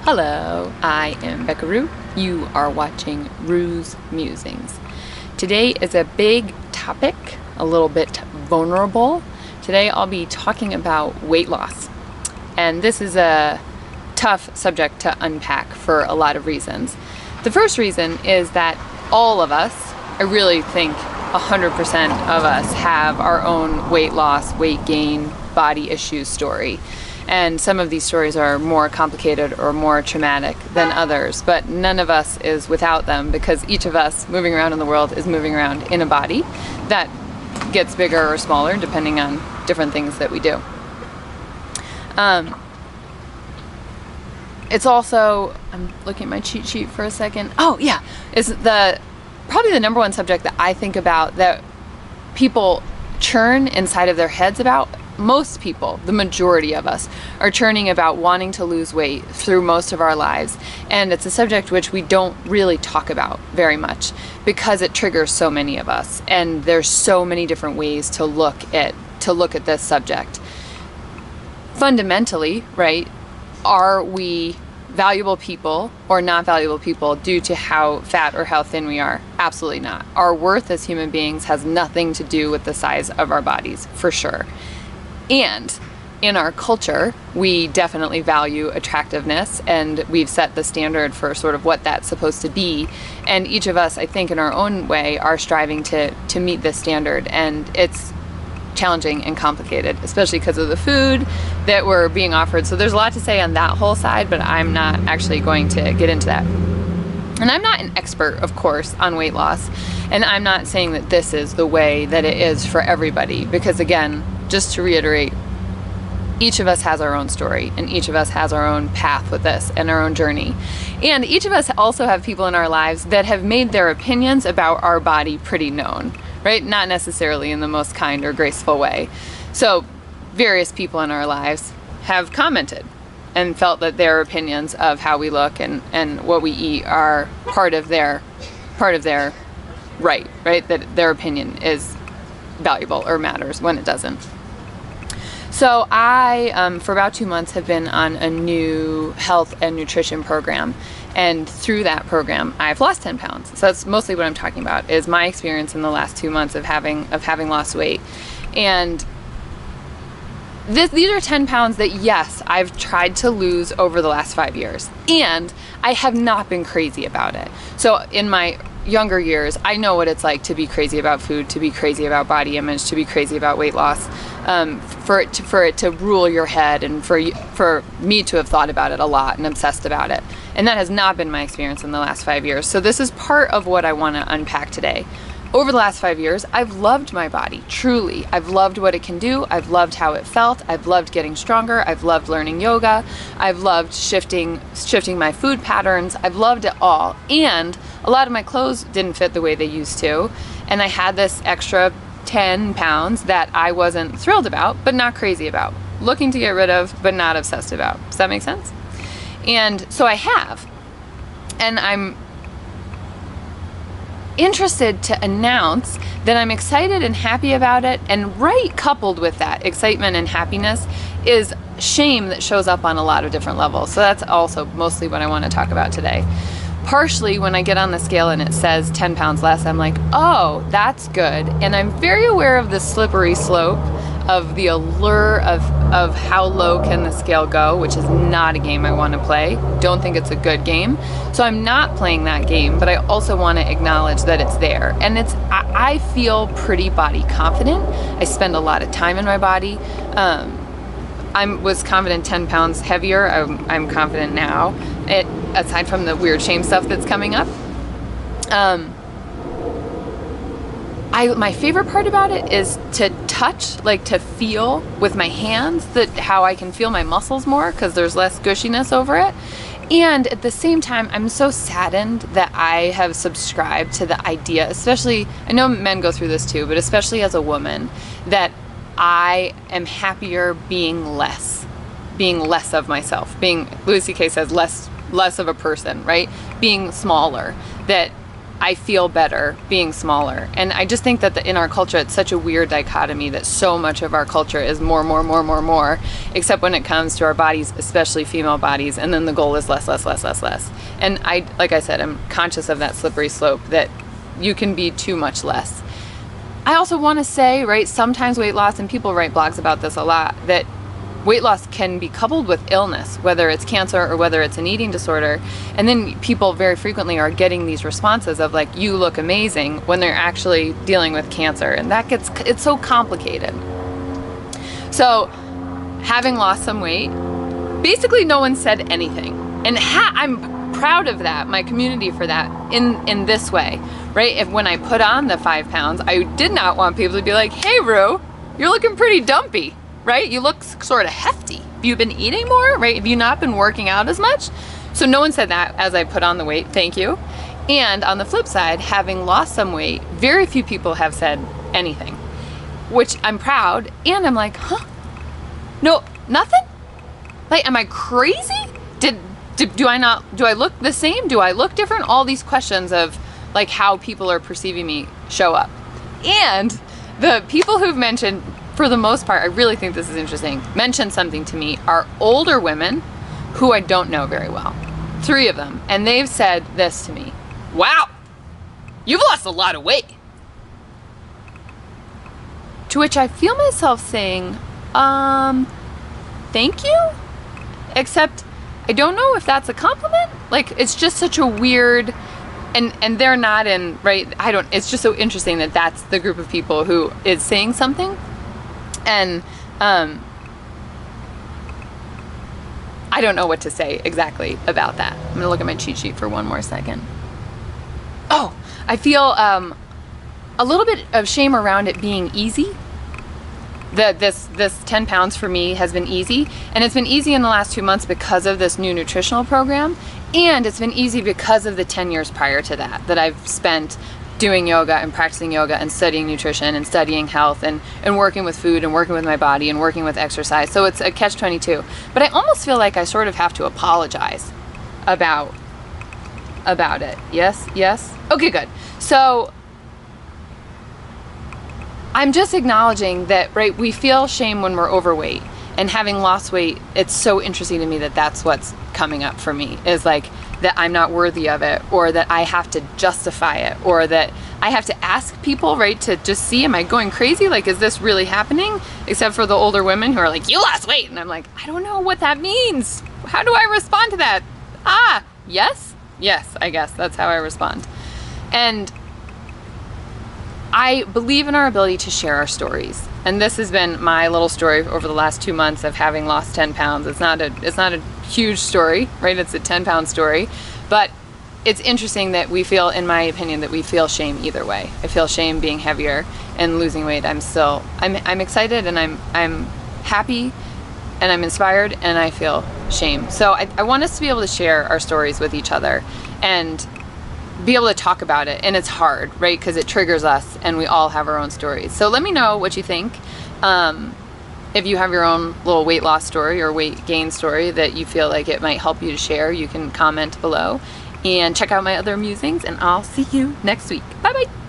Hello, I am Becca Rue. You are watching Rue's Musings. Today is a big topic, a little bit vulnerable. Today I'll be talking about weight loss. And this is a tough subject to unpack for a lot of reasons. The first reason is that all of us, I really think 100% of us, have our own weight loss, weight gain, body issues story. And some of these stories are more complicated or more traumatic than others, but none of us is without them, because each of us moving around in the world is moving around in a body that gets bigger or smaller depending on different things that we do. It's also, I'm looking at my cheat sheet for a second. Oh yeah, is probably the number one subject that I think about that people churn inside of their heads about. Most people, the majority of us, are churning about wanting to lose weight through most of our lives, and it's a subject which we don't really talk about very much because it triggers so many of us, and there's so many different ways to look at this subject. Fundamentally, right, are we valuable people or not valuable people due to how fat or how thin we are? Absolutely not. Our worth as human beings has nothing to do with the size of our bodies, for sure. And in our culture, we definitely value attractiveness, and we've set the standard for sort of what that's supposed to be. And each of us, I think, in our own way, are striving to meet this standard. And it's challenging and complicated, especially because of the food that we're being offered. So there's a lot to say on that whole side, but I'm not actually going to get into that. And I'm not an expert, of course, on weight loss. And I'm not saying that this is the way that it is for everybody, because again, just to reiterate, each of us has our own story, and each of us has our own path with this and our own journey. And each of us also have people in our lives that have made their opinions about our body pretty known, right? Not necessarily in the most kind or graceful way. So various people in our lives have commented and felt that their opinions of how we look and what we eat are part of their right, that their opinion is valuable or matters when it doesn't. So I, for about 2 months, have been on a new health and nutrition program. And through that program, I've lost 10 pounds. So that's mostly what I'm talking about, is my experience in the last 2 months of having lost weight. And these are 10 pounds that, yes, I've tried to lose over the last 5 years. And I have not been crazy about it. So in my younger years, I know what it's like to be crazy about food, to be crazy about body image, to be crazy about weight loss, for it to rule your head, and for me to have thought about it a lot and obsessed about it. And that has not been my experience in the last 5 years. So this is part of what I want to unpack today. Over the last 5 years, I've loved my body, truly. I've loved what it can do. I've loved how it felt. I've loved getting stronger. I've loved learning yoga. I've loved shifting my food patterns. I've loved it all. And a lot of my clothes didn't fit the way they used to. And I had this extra 10 pounds that I wasn't thrilled about, but not crazy about. Looking to get rid of, but not obsessed about. Does that make sense? And so I have. And I'm interested to announce that I'm excited and happy about it, and right coupled with that excitement and happiness is shame that shows up on a lot of different levels. So that's also mostly what I want to talk about today. Partially, when I get on the scale and it says 10 pounds less, I'm like, oh, that's good. And I'm very aware of the slippery slope of the allure of how low can the scale go, which is not a game I want to play. Don't think it's a good game. So I'm not playing that game, but I also want to acknowledge that it's there. And I feel pretty body confident. I spend a lot of time in my body. I was confident 10 pounds heavier. I'm confident now. Aside from the weird shame stuff that's coming up. My favorite part about it is to touch, like to feel with my hands, how I can feel my muscles more because there's less gushiness over it. And at the same time, I'm so saddened that I have subscribed to the idea, especially, I know men go through this too, but especially as a woman, that I am happier being less of myself, being, Louis C.K. says, less of a person, right? Being smaller, that I feel better being smaller. And I just think that in our culture, it's such a weird dichotomy that so much of our culture is more, except when it comes to our bodies, especially female bodies, and then the goal is less. And like I said, I'm conscious of that slippery slope that you can be too much less. I also want to say, right, sometimes weight loss, and people write blogs about this a lot, that weight loss can be coupled with illness, whether it's cancer or whether it's an eating disorder. And then people very frequently are getting these responses of like, you look amazing, when they're actually dealing with cancer. And it's so complicated. So having lost some weight, basically no one said anything. And I'm proud of that, my community for that, in this way, right? When I put on the 5 pounds, I did not want people to be like, hey, Rue, you're looking pretty dumpy. Right? You look sort of hefty. Have you been eating more? Right? Have you not been working out as much? So no one said that as I put on the weight. Thank you. And on the flip side, having lost some weight, very few people have said anything, which I'm proud. And I'm like, huh? No, nothing? Like, am I crazy? Do I look the same? Do I look different? All these questions of like how people are perceiving me show up. And the people who've mentioned, for the most part, I really think this is interesting, mentioned something to me are older women who I don't know very well. 3 of them. And they've said this to me. Wow, you've lost a lot of weight. To which I feel myself saying, thank you? Except I don't know if that's a compliment. Like, it's just such a weird, and they're not in, right? It's just so interesting that that's the group of people who is saying something. And I don't know what to say exactly about that. I'm gonna look at my cheat sheet for one more second. Oh, I feel a little bit of shame around it being easy. This 10 pounds for me has been easy, and it's been easy in the last 2 months because of this new nutritional program, and it's been easy because of the 10 years prior to that I've spent doing yoga and practicing yoga and studying nutrition and studying health and working with food and working with my body and working with exercise. So it's a catch-22. But I almost feel like I sort of have to apologize about it. Yes? Okay, good. So I'm just acknowledging that, right, we feel shame when we're overweight. And having lost weight, it's so interesting to me that that's what's coming up for me, is like that I'm not worthy of it, or that I have to justify it, or that I have to ask people, right, to just see, am I going crazy? Like, is this really happening? Except for the older women who are like, you lost weight. And I'm like, I don't know what that means. How do I respond to that? Yes, I guess that's how I respond. And I believe in our ability to share our stories. And this has been my little story over the last 2 months of having lost 10 pounds. It's not a huge story, right? It's a 10-pound story. But it's interesting that we feel, in my opinion, that we feel shame either way. I feel shame being heavier and losing weight. I'm excited, and I'm happy, and I'm inspired, and I feel shame. So I want us to be able to share our stories with each other and be able to talk about it. And it's hard, right? Because it triggers us, and we all have our own stories. So let me know what you think. If you have your own little weight loss story or weight gain story that you feel like it might help you to share, you can comment below and check out my other musings, and I'll see you next week. Bye bye.